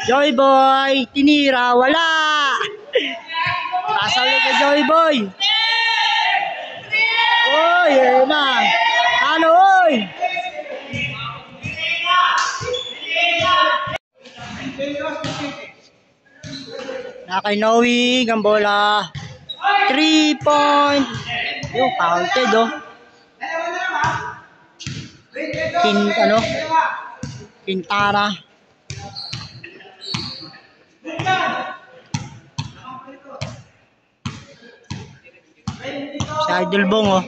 Joy Boy, tinira, wala. Pasa ulit ka Joy Boy. Oy, yun na. Ano oy? Nakay Knowing ang bola. 3 point. Yung counted oh. Quintana. Si Idol Bong oh.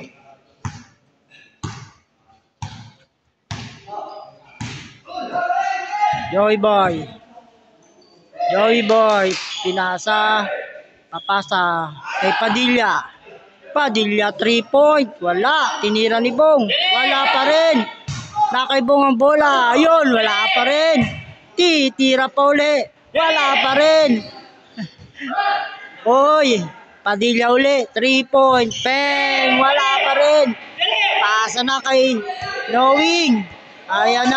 Joy Boy, pinasa, papasa kay Padilla 3 point, wala, tinira ni Bong, wala pa rin. Nakay Bong ang bola, ayun, wala pa rin. Tira pa uli, wala pa rin. Oy, Padilla uli, 3 point, peng, wala pa rin. Pasa na kay Knowing, ayan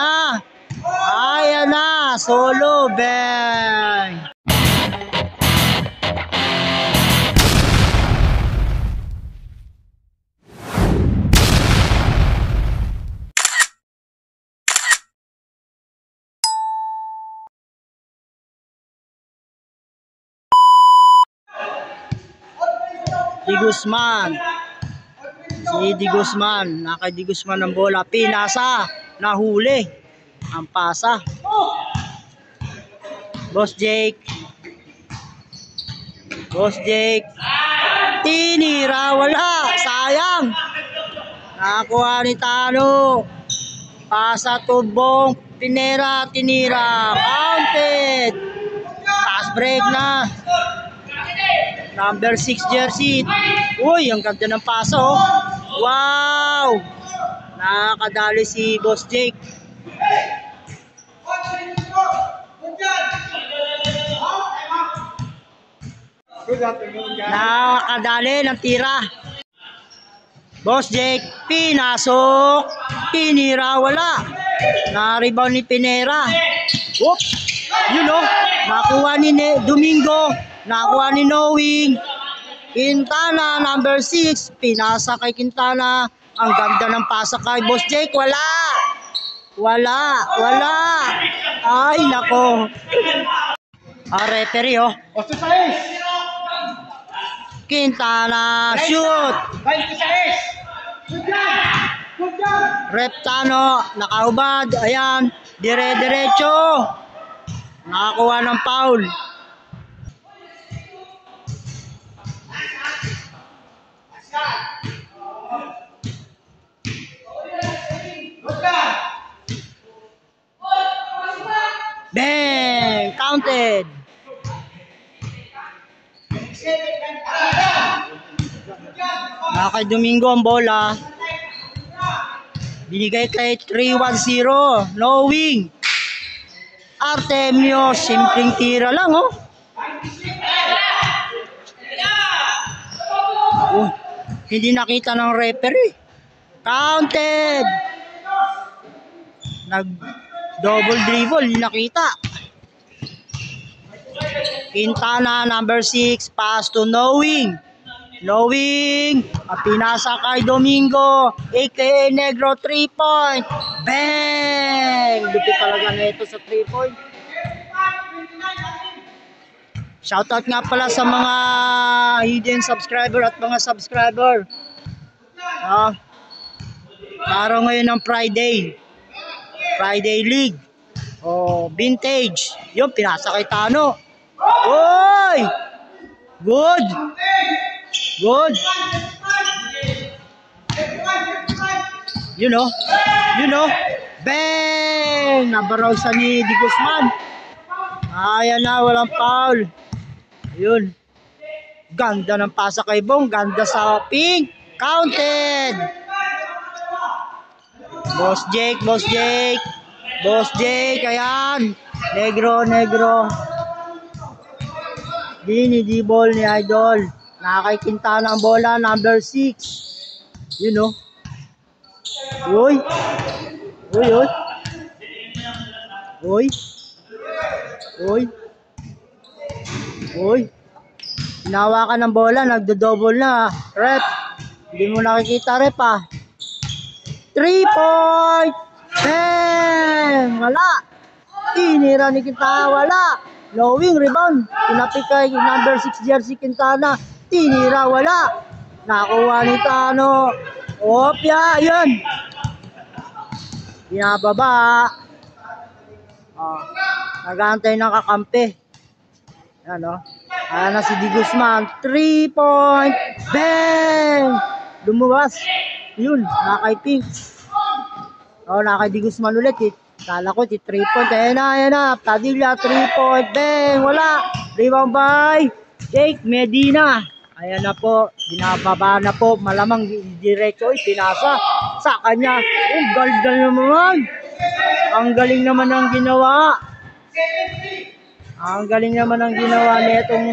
na, solo bang. Di Guzman, nakay Di Guzman ng bola, pinasa, nahuli ang pasa. Boss Jake, tinira, wala, sayang. Nakakuha ni Tano, pasa tubong, tinira, counted. Pass break na. Number 6 jersey. Uy, ang ganda ng paso. Wow! Nakakadali si Boss Jake. Nakakadali ng tira. Boss Jake, pinasok. Pinira, wala. Na-rebound ni Pinera. Oops! Yun o. Nakuha ni Domingo. Nakuha ni Knowing. Quintana, number 6. Pinasa kay Quintana. Ang ganda ng pasa kay Boss Jake. Wala. Ay, nako. Referee, oh. Quintana, shoot. Reptano, nakaubad. Ayan, dire-diretso. Nakakuha ng foul. Bang! Counted. Nakay Domingo ang bola. Binigay kay 3-1-0. Knowing. Artemio, simpleng tira lang oh. Hindi nakita ng referee. Counted. Double dribble, hindi nakita. Quintana, number 6, pass to Knowing. Pinasa kay Domingo, aka Negro, 3 point. Bang! Lupit talaga nito sa 3 point. Shoutout nga pala sa mga hidden subscriber at mga subscriber. Araw ngayon ng Friday League. Vintage. Yung pinasa kay Tano. Oy! Good. You know. Bang! Nabaraw sa ni Di Guzman. Ayan na, walang foul. Ayun. Ganda ng pasa kay Bong. Ganda sa pink. Counted. Boss Jake. Ayan. Negro. Dinidibol ni Idol. Nakakay ng bola. Number 6. You know. Uy. Uy. Uy. Hinawa ka ng bola, nagdo-double na. Rep. Hindi mo nakikita, rep ah. 3 point. Bang! Wala. Tinira ni Quintana, wala. Lowing rebound. Pinapit kay number 6 jersey Quintana. Tinira, wala. Nakuha ni Tano. Opya, yun. Pinababa. Oh, nag-aantay ng kakampi. Yan o. Ayan na si Di Guzman. 3 point. Bang! Lumuwas. Yun, nakay Pink. O, nakay Di Guzman ulit eh. Kala ko, 3 point. Ayan na. Padilla, 3 point. Bang! Wala. Rebound by Jake Medina. Ayan na po. Binababa na po. Malamang diretso. Pinasa sa kanya. Ang galing naman. Ang galing naman ang ginawa. Ang galing naman ang ginawa nitong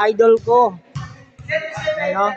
idol ko. Ano?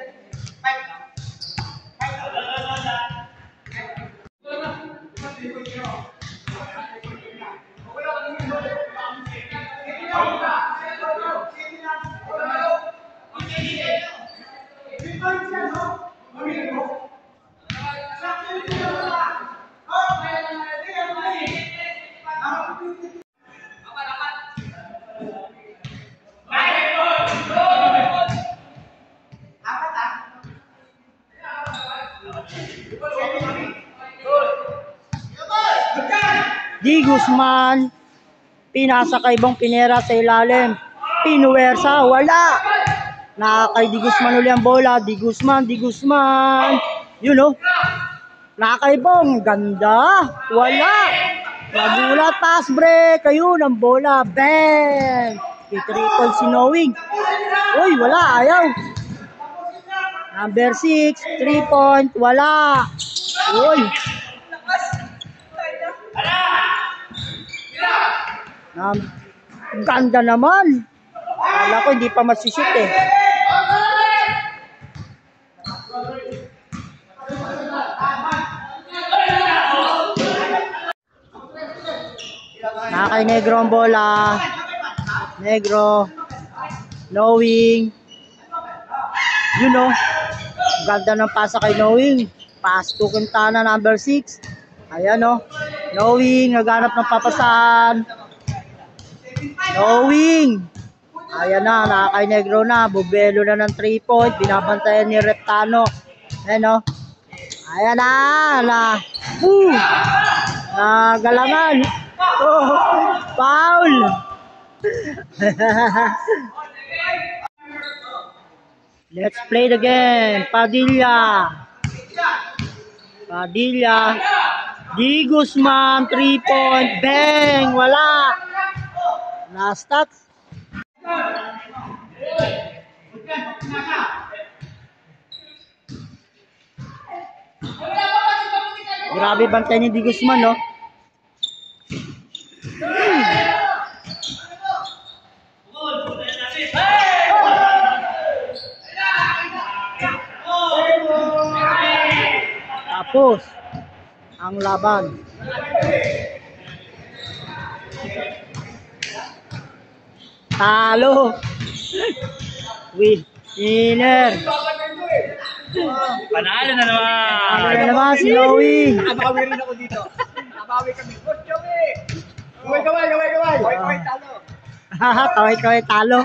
Di Guzman, pinasa kay Bong Pinera sa ilalim. Pinuwersa, wala. Nakakay Di Guzman uli ang bola. Di Guzman. Yun o. Nakakay Bong, ganda. Wala. Nagulat, pass break. Ayun ang bola. Bang! Triple si Knowing. Uy, wala. Ayaw. Number 6, 3 point. Wala. Uy. Ganda naman. Kala ko hindi pa masishoot eh. Nakay Negro ang bola. Negro. Knowing. Yun o. Ganda ng pasa kay Knowing. Pass to Quintana, number 6. Ayan o. Knowing. Naghanap ng papasan. Knowing. Ayan na, nakakay Negro na. Bubelo na ng 3 point. Binabantayan ni Reptano. Ayan o. Ayan na. Nagalangan. Oh, foul. Let's play the game. Padilla. Di Guzman, 3 point. Bang! Wala. Last touch. Grabe bantay ni Di Guzman, no? Tapos ang laban. Talo. Winner. Panalo na naman. Panalo na naman si Joey. Nakabawi rin ako dito. Nakabawi kami. Good Joey. Gaway. Kaway talo. Kaway talo.